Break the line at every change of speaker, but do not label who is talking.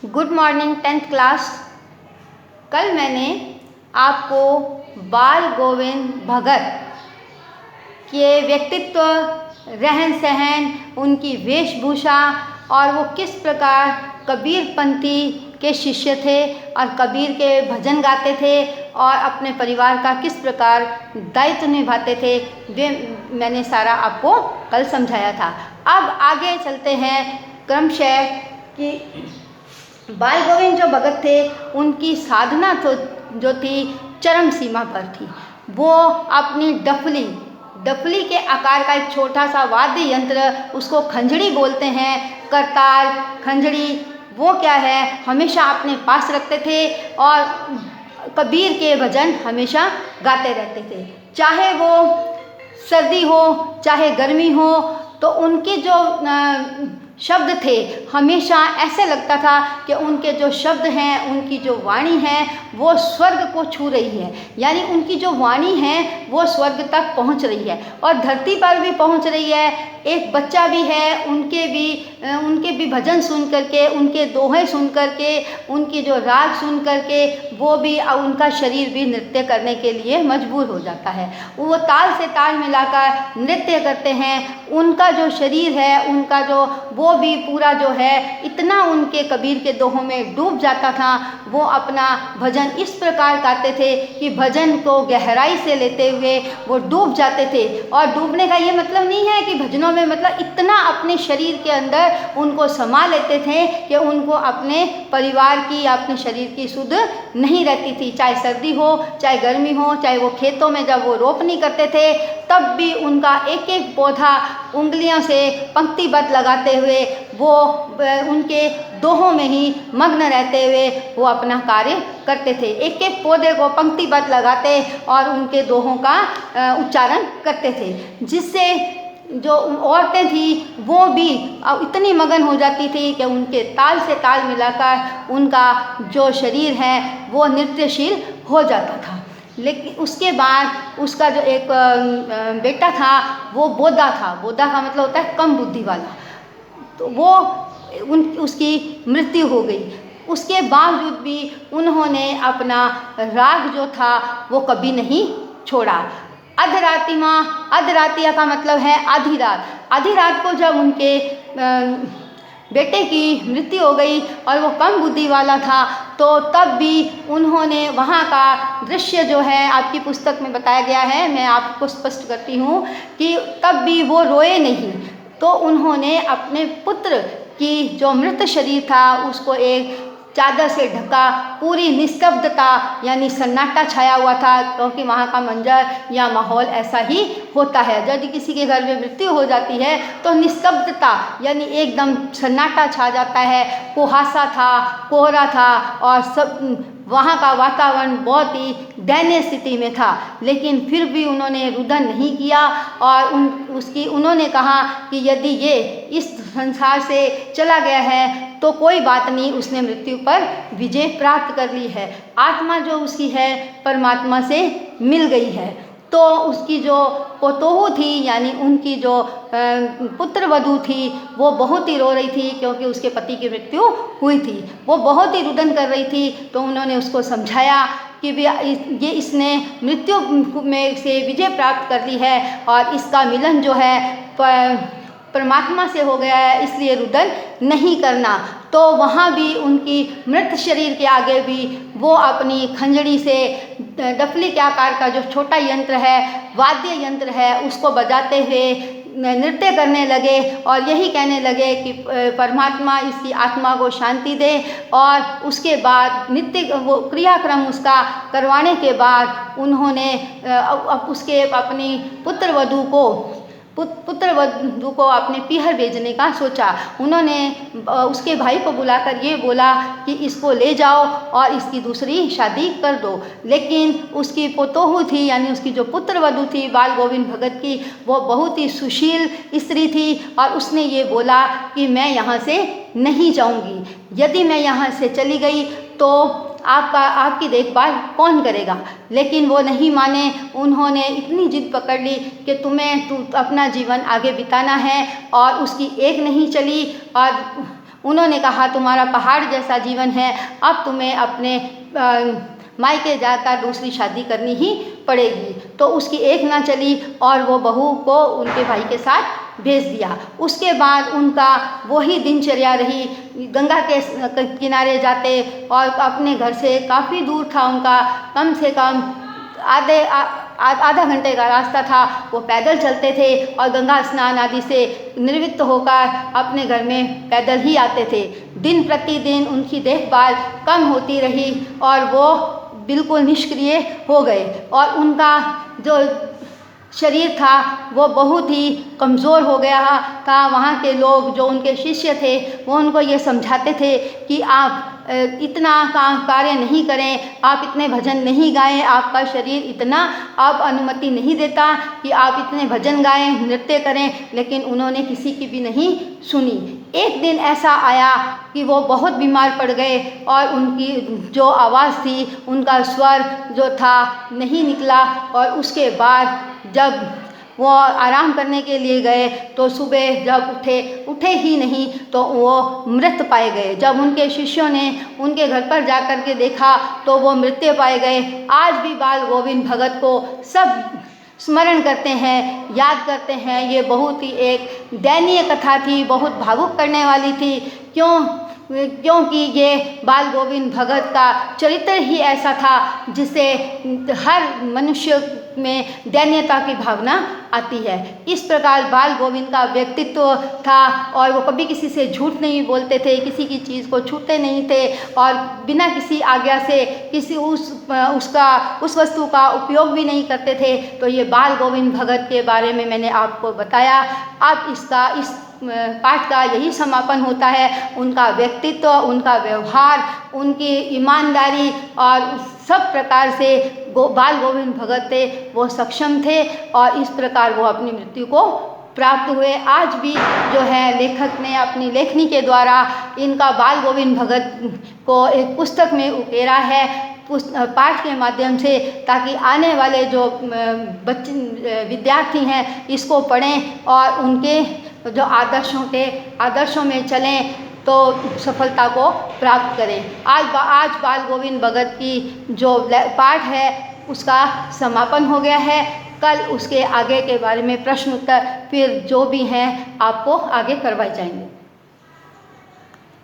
Good morning 10th class. कल मैंने आपको बाल गोविंद भगत के व्यक्तित्व, रहन सहन, उनकी वेशभूषा और वो किस प्रकार कबीरपंथी के शिष्य थे और कबीर के भजन गाते थे और अपने परिवार का किस प्रकार दायित्व निभाते थे, वे मैंने सारा आपको कल समझाया था। अब आगे चलते हैं क्रमशः कि बाल गोविंद जो भगत थे उनकी साधना तो जो थी चरम सीमा पर थी। वो अपनी डफली के आकार का एक छोटा सा वाद्य यंत्र, उसको खंजड़ी बोलते हैं, करताल, खंजड़ी, वो क्या है हमेशा अपने पास रखते थे और कबीर के भजन हमेशा गाते रहते थे। चाहे वो सर्दी हो चाहे गर्मी हो, तो उनके जो शब्द थे हमेशा ऐसे लगता था कि उनके जो शब्द हैं, उनकी जो वाणी है वो स्वर्ग को छू रही है, यानी उनकी जो वाणी है वो स्वर्ग तक पहुंच रही है और धरती पर भी पहुंच रही है। एक बच्चा भी है, उनके भी भजन सुन करके, उनके दोहे सुन करके, उनकी जो राग सुन करके वो भी उनका शरीर भी नृत्य करने के लिए मजबूर हो जाता है। वो ताल से ताल मिलाकर नृत्य करते हैं। उनका जो शरीर है, उनका जो वो भी पूरा जो है इतना उनके कबीर के दोहों में डूब जाता था। वो अपना भजन इस प्रकार गाते थे कि भजन को गहराई से लेते हुए वो डूब जाते थे। और डूबने का ये मतलब नहीं है कि भजनों में मतलब इतना अपने शरीर के अंदर उनको समा लेते थे कि उनको अपने परिवार की या अपने शरीर की सुध नहीं रहती थी। चाहे सर्दी हो चाहे गर्मी हो, चाहे वो खेतों में जब वो रोपनी करते थे तब भी उनका एक एक पौधा उंगलियों से पंक्तिबद्ध लगाते हुए वो उनके दोहों में ही मग्न रहते हुए वो अपना कार्य करते थे। एक एक पौधे को पंक्तिबद्ध लगाते और उनके दोहों का उच्चारण करते थे, जिससे जो औरतें थी वो भी इतनी मगन हो जाती थी कि उनके ताल से ताल मिलाकर उनका जो शरीर है वो नृत्यशील हो जाता था। लेकिन उसके बाद उसका जो एक बेटा था वो बोधा था। बोधा का मतलब होता है कम बुद्धि वाला। तो वो उसकी मृत्यु हो गई। उसके बावजूद भी उन्होंने अपना राग जो था वो कभी नहीं छोड़ा। अधरातिया का मतलब है आधी रात। आधी रात को जब उनके बेटे की मृत्यु हो गई और वो कम बुद्धि वाला था, तो तब भी उन्होंने वहाँ का दृश्य जो है आपकी पुस्तक में बताया गया है, मैं आपको स्पष्ट करती हूँ कि तब भी वो रोए नहीं। तो उन्होंने अपने पुत्र की जो मृत शरीर था उसको एक चादर से ढका, पूरी निस्तब्धता यानी सन्नाटा छाया हुआ था, क्योंकि वहाँ का मंजर या माहौल ऐसा ही होता है। यदि किसी के घर में मृत्यु हो जाती है तो निस्तब्धता यानी एकदम सन्नाटा छा जाता है। कुहासा था, कोहरा था और सब वहाँ का वातावरण बहुत ही दयनीय स्थिति में था। लेकिन फिर भी उन्होंने रुदन नहीं किया और उन्होंने कहा कि यदि ये इस संसार से चला गया है तो कोई बात नहीं, उसने मृत्यु पर विजय प्राप्त कर ली है। आत्मा जो उसकी है परमात्मा से मिल गई है। तो उसकी जो पोतोहू थी यानी उनकी जो पुत्र वधू थी वो बहुत ही रो रही थी, क्योंकि उसके पति की मृत्यु हुई थी। वो बहुत ही रुदन कर रही थी। तो उन्होंने उसको समझाया कि ये इसने मृत्यु में से विजय प्राप्त कर ली है और इसका मिलन जो है परमात्मा से हो गया है, इसलिए रुदन नहीं करना। तो वहाँ भी उनकी मृत शरीर के आगे भी वो अपनी खंजड़ी से डफली के आकार का जो छोटा यंत्र है, वाद्य यंत्र है, उसको बजाते हुए नृत्य करने लगे और यही कहने लगे कि परमात्मा इसकी आत्मा को शांति दे। और उसके बाद नित्य वो क्रियाक्रम उसका करवाने के बाद उन्होंने उसके अपनी पुत्र वधू को अपने पीहर भेजने का सोचा। उन्होंने उसके भाई को बुलाकर ये बोला कि इसको ले जाओ और इसकी दूसरी शादी कर दो। लेकिन उसकी पोतोहू थी यानी उसकी जो पुत्र वधू थी बाल गोविंद भगत की, वो बहुत ही सुशील स्त्री थी और उसने ये बोला कि मैं यहाँ से नहीं जाऊँगी। यदि मैं यहाँ से चली गई तो आपकी देखभाल कौन करेगा। लेकिन वो नहीं माने। उन्होंने इतनी जिद पकड़ ली कि तुम्हें अपना जीवन आगे बिताना है और उसकी एक नहीं चली और उन्होंने कहा तुम्हारा पहाड़ जैसा जीवन है, अब तुम्हें अपने मायके जाकर दूसरी शादी करनी ही पड़ेगी। तो उसकी एक ना चली और वो बहू को उनके भाई के साथ भेज दिया। उसके बाद उनका वही दिनचर्या रही, गंगा के किनारे जाते और अपने घर से काफ़ी दूर था उनका, कम से कम आधा घंटे का रास्ता था, वो पैदल चलते थे और गंगा स्नान आदि से निवृत्त होकर अपने घर में पैदल ही आते थे। दिन प्रतिदिन उनकी देखभाल कम होती रही और वो बिल्कुल निष्क्रिय हो गए और उनका जो शरीर था वो बहुत ही कमज़ोर हो गया था। वहाँ के लोग जो उनके शिष्य थे वो उनको ये समझाते थे कि आप इतना कार्य नहीं करें, आप इतने भजन नहीं गाएं, आपका शरीर इतना अब अनुमति नहीं देता कि आप इतने भजन गाएं, नृत्य करें, लेकिन उन्होंने किसी की भी नहीं सुनी। एक दिन ऐसा आया कि वो बहुत बीमार पड़ गए और उनकी जो आवाज़ थी, उनका स्वर जो था नहीं निकला और उसके बाद जब वो आराम करने के लिए गए तो सुबह जब उठे ही नहीं तो वो मृत पाए गए। जब उनके शिष्यों ने उनके घर पर जा कर के देखा तो वो मृत पाए गए। आज भी बाल गोविंद भगत को सब स्मरण करते हैं, याद करते हैं। ये बहुत ही एक दयनीय कथा थी, बहुत भावुक करने वाली थी। क्योंकि ये बाल गोविंद भगत का चरित्र ही ऐसा था जिससे हर मनुष्य में दयनीयता की भावना आती है। इस प्रकार बाल गोविंद का व्यक्तित्व था और वो कभी किसी से झूठ नहीं बोलते थे, किसी की चीज़ को छूते नहीं थे और बिना किसी आज्ञा से किसी उस वस्तु का उपयोग भी नहीं करते थे। तो ये बाल गोविंद भगत के बारे में मैंने आपको बताया। अब इस पाठ का यही समापन होता है। उनका व्यक्तित्व, उनका व्यवहार, उनकी ईमानदारी और सब प्रकार से बाल गोविंद भगत थे, वो सक्षम थे और इस प्रकार वो अपनी मृत्यु को प्राप्त हुए। आज भी जो है लेखक ने अपनी लेखनी के द्वारा इनका बाल गोविंद भगत को एक पुस्तक में उकेरा है, पाठ के माध्यम से, ताकि आने वाले जो विद्यार्थी हैं इसको पढ़ें और उनके जो आदर्शों में चलें तो सफलता को प्राप्त करें। आज बाल गोविंद भगत की जो पाठ है उसका समापन हो गया है। कल उसके आगे के बारे में प्रश्न उत्तर फिर जो भी हैं आपको आगे करवाए जाएंगे।